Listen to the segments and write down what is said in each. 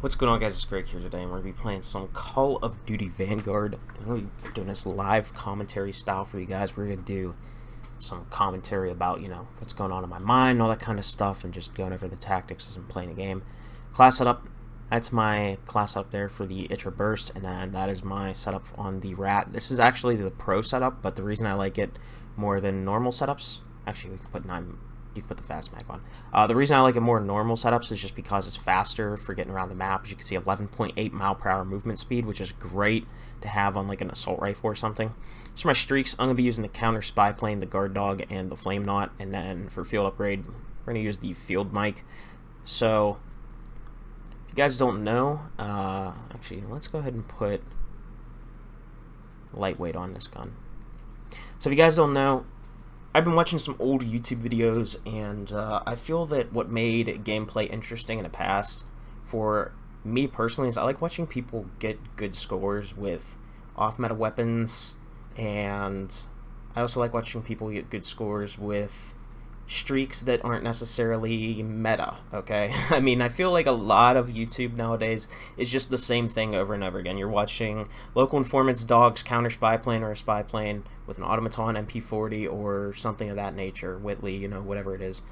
What's going on, guys? It's Greg here today, and we're going to be playing some Call of Duty Vanguard. I'm going to be doing this live commentary style for you guys. We're going to do some commentary about, what's going on in my mind, all that kind of stuff, and just going over the tactics as I'm playing a game. Class setup, that's my class up there for the Itra burst, and then that is my setup on the Rat. This is actually the pro setup, but the reason I like it more than normal setups, actually we can put 9... You can put the fast mag on. The reason I like it more in normal setups is just because it's faster for getting around the map. As you can see, 11.8 mile per hour movement speed, which is great to have on like an assault rifle or something. So for my streaks, I'm going to be using the counter spy plane, the guard dog, and the flame knot. And then for field upgrade, we're going to use the field mic. So if you guys don't know, actually, let's go ahead and put lightweight on this gun. So if you guys don't know, I've been watching some old YouTube videos, and I feel that what made gameplay interesting in the past, for me personally, is I like watching people get good scores with off-meta weapons, and I also like watching people get good scores with streaks that aren't necessarily meta, okay? I mean, I feel like a lot of YouTube nowadays is just the same thing over and over again. You're watching local informants, dogs, counter spy plane, or a spy plane with an automaton MP40 or something of that nature, Whitley, whatever it is.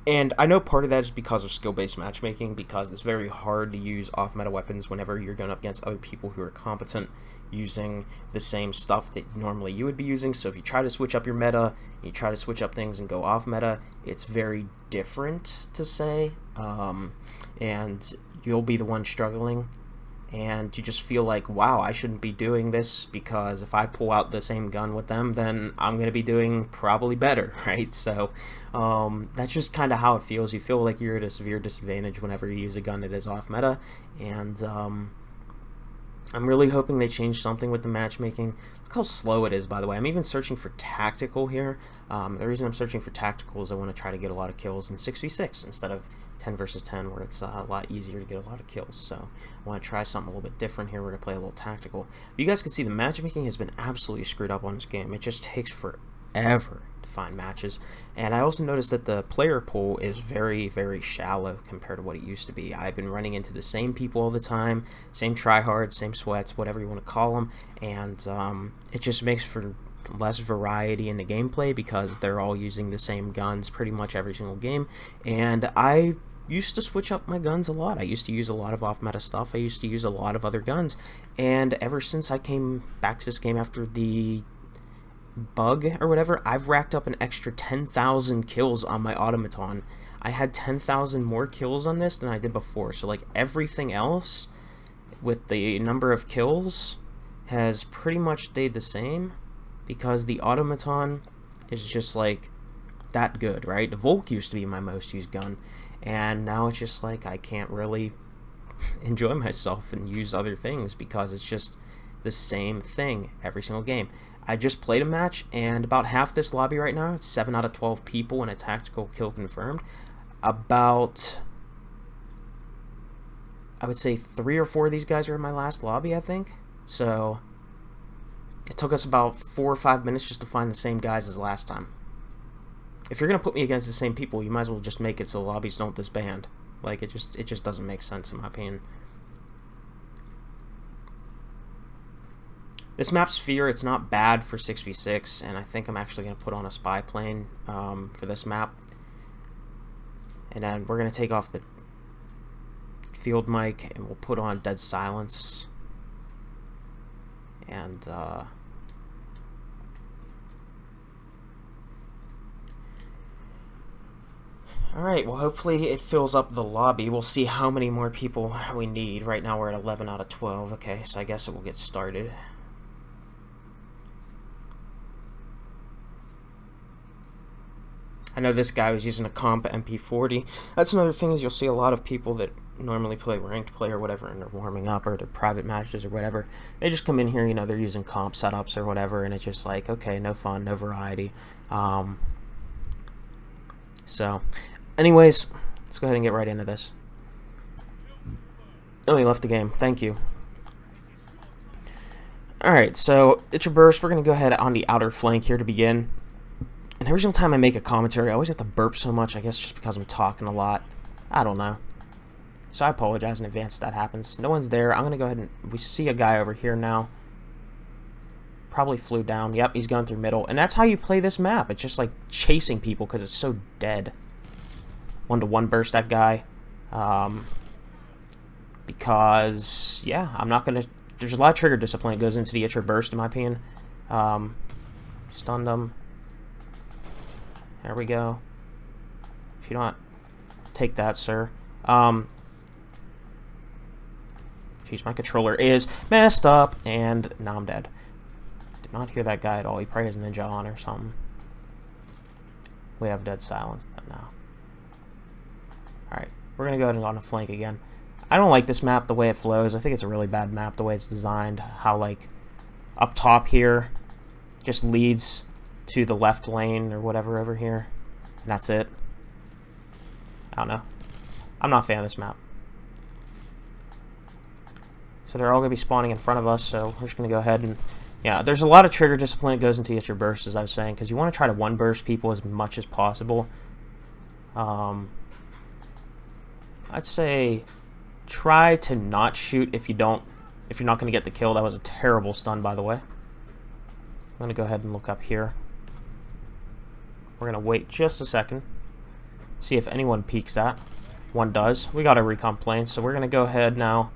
And I know part of that is because of skill-based matchmaking, because it's very hard to use off-meta weapons whenever you're going up against other people who are competent using the same stuff that normally you would be using. So if you try to switch up your meta, you try to switch up things and go off-meta, it's very different to say, and you'll be the one struggling. And you just feel like, wow, I shouldn't be doing this, because if I pull out the same gun with them, then I'm going to be doing probably better, right? So that's just kind of how it feels. You feel like you're at a severe disadvantage whenever you use a gun that is off meta, and I'm really hoping they change something with the matchmaking. Look how slow it is, by the way. I'm even searching for tactical here. The reason I'm searching for tactical is I want to try to get a lot of kills in 6v6 instead of 10 versus 10, where it's a lot easier to get a lot of kills. So I want to try something a little bit different here. We're going to play a little tactical. But you guys can see the matchmaking has been absolutely screwed up on this game. It just takes forever to find matches. And I also noticed that the player pool is very, very shallow compared to what it used to be. I've been running into the same people all the time, same tryhards, same sweats, whatever you want to call them, and it just makes for less variety in the gameplay because they're all using the same guns pretty much every single game. And I used to switch up my guns a lot. I used to use a lot of off-meta stuff. I used to use a lot of other guns, and ever since I came back to this game after the bug or whatever, I've racked up an extra 10,000 kills on my automaton. I had 10,000 more kills on this than I did before, so like everything else with the number of kills has pretty much stayed the same, because the automaton is just like that good, right? The Volk used to be my most used gun, and now it's just like I can't really enjoy myself and use other things because it's just the same thing every single game. I just played a match, and about half this lobby right now, it's 7 out of 12 people and a tactical kill confirmed. About, I would say 3 or 4 of these guys are in my last lobby, I think. So it took us about 4 or 5 minutes just to find the same guys as last time. If you're going to put me against the same people, you might as well just make it so lobbies don't disband. Like, it just doesn't make sense in my opinion. This map's Sphere, it's not bad for 6v6, and I think I'm actually going to put on a spy plane for this map. And then we're going to take off the field mic, and we'll put on dead silence. And alright, well, hopefully it fills up the lobby. We'll see how many more people we need. Right now we're at 11 out of 12. Okay, so I guess it will get started. I know this guy was using a comp MP40. That's another thing, is you'll see a lot of people that normally play ranked play or whatever, and they're warming up or they're private matches or whatever. They just come in here, they're using comp setups or whatever, and it's just like, okay, no fun, no variety. So, anyways, let's go ahead and get right into this. Oh, he left the game. Thank you. Alright, so Itra burst. We're going to go ahead on the outer flank here to begin. And every single time I make a commentary, I always have to burp so much, I guess just because I'm talking a lot. I don't know. So I apologize in advance if that happens. No one's there. I'm going to go ahead and... We see a guy over here now. Probably flew down. Yep, he's going through middle. And that's how you play this map. It's just like chasing people because it's so dead. 1-to-1 burst that guy. Because, yeah, I'm not going to... There's a lot of trigger discipline that goes into the Itra burst, in my opinion. Stunned him. There we go. If you don't... Take that, sir. Jeez, my controller is messed up, and now I'm dead. Did not hear that guy at all. He probably has ninja on or something. We have dead silence now. Alright, we're going to go ahead and go on a flank again. I don't like this map the way it flows. I think it's a really bad map the way it's designed. How, like, up top here just leads to the left lane or whatever over here. And that's it. I don't know. I'm not a fan of this map. So they're all going to be spawning in front of us, so we're just going to go ahead and... Yeah, there's a lot of trigger discipline that goes into your burst, as I was saying, because you want to try to one-burst people as much as possible. I'd say try to not shoot if you're not going to get the kill. That was a terrible stun, by the way. I'm going to go ahead and look up here. We're going to wait just a second. See if anyone peeks that. One does. We got a recon plane, so we're going to go ahead now.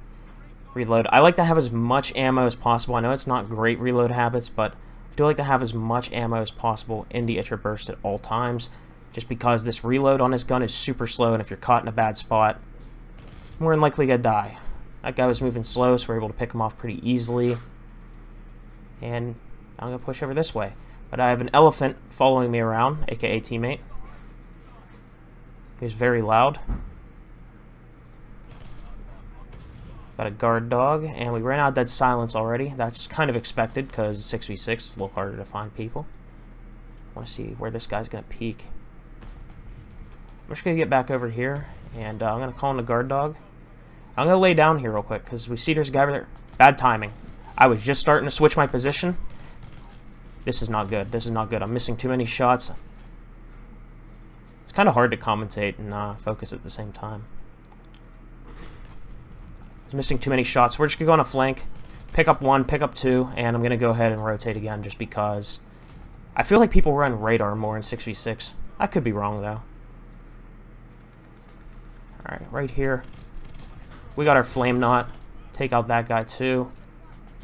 Reload. I like to have as much ammo as possible. I know it's not great reload habits, but I do like to have as much ammo as possible in the Itra burst at all times. Just because this reload on this gun is super slow, and if you're caught in a bad spot, more than likely gonna die. That guy was moving slow, so we're able to pick him off pretty easily. And I'm gonna push over this way. But I have an elephant following me around, aka teammate. He's very loud. Got a guard dog, and we ran out of dead silence already. That's kind of expected, because 6v6 is a little harder to find people. I want to see where this guy's going to peek. I'm just going to get back over here, and I'm going to call in the guard dog. I'm going to lay down here real quick, because we see there's a guy over there. Bad timing. I was just starting to switch my position. This is not good. This is not good. I'm missing too many shots. It's kind of hard to commentate and focus at the same time. Missing too many shots. We're just going to go on a flank, pick up one, pick up two, and I'm going to go ahead and rotate again just because I feel like people run radar more in 6v6. I could be wrong, though. Alright, right here. We got our flame knot. Take out that guy, too.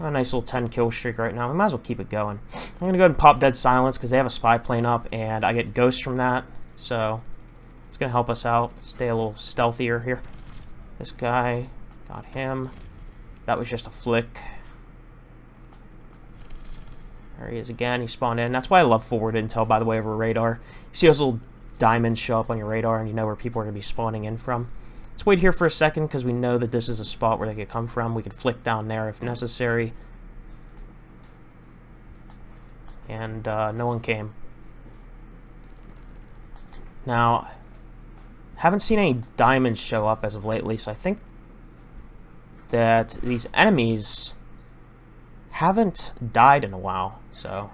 A nice little 10 kill streak right now. We might as well keep it going. I'm going to go ahead and pop dead silence because they have a spy plane up, and I get ghosts from that, so it's going to help us out. Stay a little stealthier here. This guy... Got him. That was just a flick. There he is again. He spawned in. That's why I love forward intel, by the way, over radar. You see those little diamonds show up on your radar, and you know where people are going to be spawning in from. Let's wait here for a second, because we know that this is a spot where they could come from. We could flick down there if necessary. And no one came. Now, haven't seen any diamonds show up as of lately, so I think that these enemies haven't died in a while, so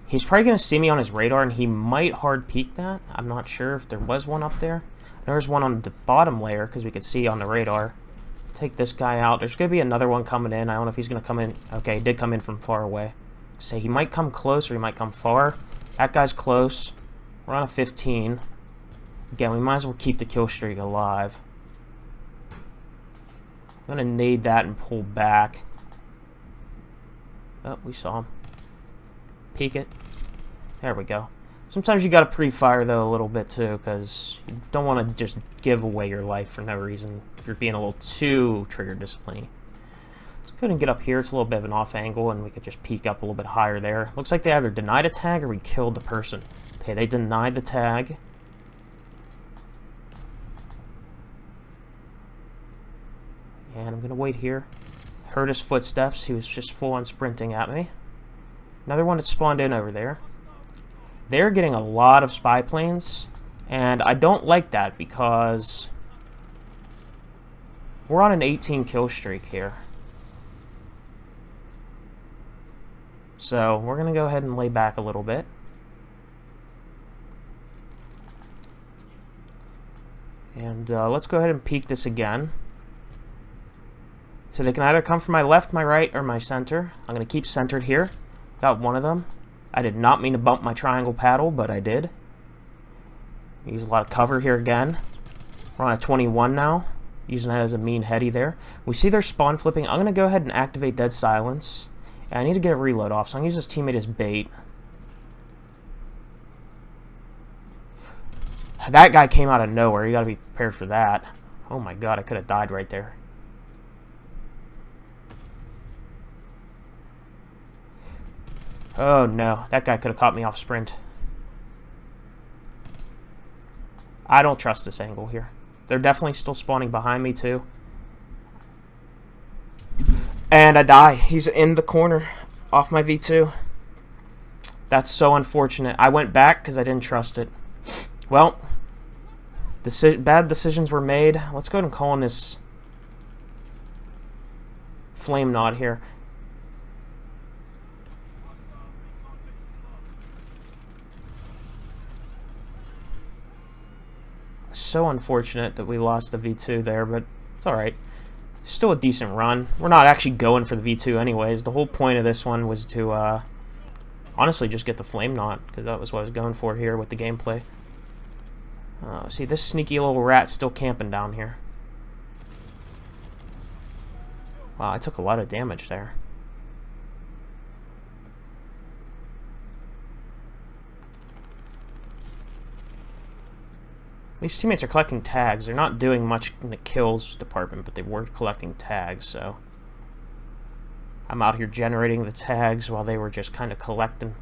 he's probably going to see me on his radar, and he might hard peek that. I'm not sure if there was one up there. There's one on the bottom layer, because we could see on the radar. Take this guy out. There's going to be another one coming in. I don't know if he's going to come in. Okay, he did come in from far away. So he might come close, or he might come far. That guy's close. We're on a 15. Again, we might as well keep the kill streak alive. I'm going to nade that and pull back. Oh, we saw him. Peek it. There we go. Sometimes you got to pre-fire, though, a little bit, too, because you don't want to just give away your life for no reason if you're being a little too trigger discipline. Let's go ahead and get up here. It's a little bit of an off angle, and we could just peek up a little bit higher there. Looks like they either denied a tag or we killed the person. Okay, they denied the tag. And I'm going to wait here. Heard his footsteps. He was just full-on sprinting at me. Another one that spawned in over there. They're getting a lot of spy planes, and I don't like that because we're on an 18 kill streak here. So we're going to go ahead and lay back a little bit. And let's go ahead and peek this again. So they can either come from my left, my right, or my center. I'm going to keep centered here. Got one of them. I did not mean to bump my triangle paddle, but I did. Use a lot of cover here again. We're on a 21 now. Using that as a mean heady there. We see they're spawn flipping. I'm going to go ahead and activate dead silence. And I need to get a reload off, so I'm going to use this teammate as bait. That guy came out of nowhere. You got to be prepared for that. Oh my god, I could have died right there. Oh no, that guy could have caught me off sprint. I don't trust this angle here. They're definitely still spawning behind me too. And I die. He's in the corner off my V2. That's so unfortunate. I went back because I didn't trust it. Well, bad decisions were made. Let's go ahead and call in this flame knot here. So unfortunate that we lost the V2 there, but it's alright. Still a decent run. We're not actually going for the V2 anyways. The whole point of this one was to honestly just get the flame knot, because that was what I was going for here with the gameplay. See, this sneaky little rat still camping down here. Wow, I took a lot of damage there. These teammates are collecting tags. They're not doing much in the kills department, but they were collecting tags, so I'm out here generating the tags while they were just kind of collecting.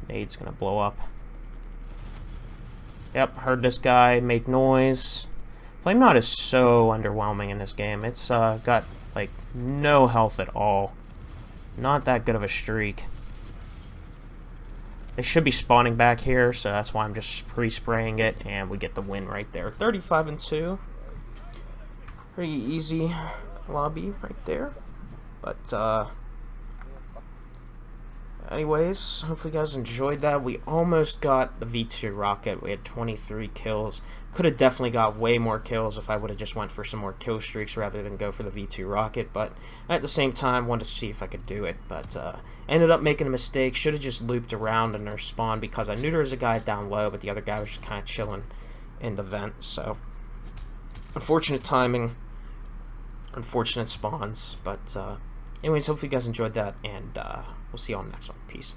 Nade's gonna blow up. Yep, heard this guy make noise. Flame Knot is so underwhelming in this game. It's got like no health at all. Not that good of a streak. They should be spawning back here, so that's why I'm just pre-spraying it, and we get the win right there. 35-2. Pretty easy lobby right there. But anyways, hopefully you guys enjoyed that. We almost got the V2 rocket. We had 23 kills. Could have definitely got way more kills if I would have just went for some more kill streaks rather than go for the V2 rocket, but at the same time wanted to see if I could do it, but ended up making a mistake. Should have just looped around in their spawn because I knew there was a guy down low, but the other guy was just kind of chilling in the vent. So unfortunate timing, unfortunate spawns, but anyways, hopefully you guys enjoyed that, and we'll see you on the next one. Peace.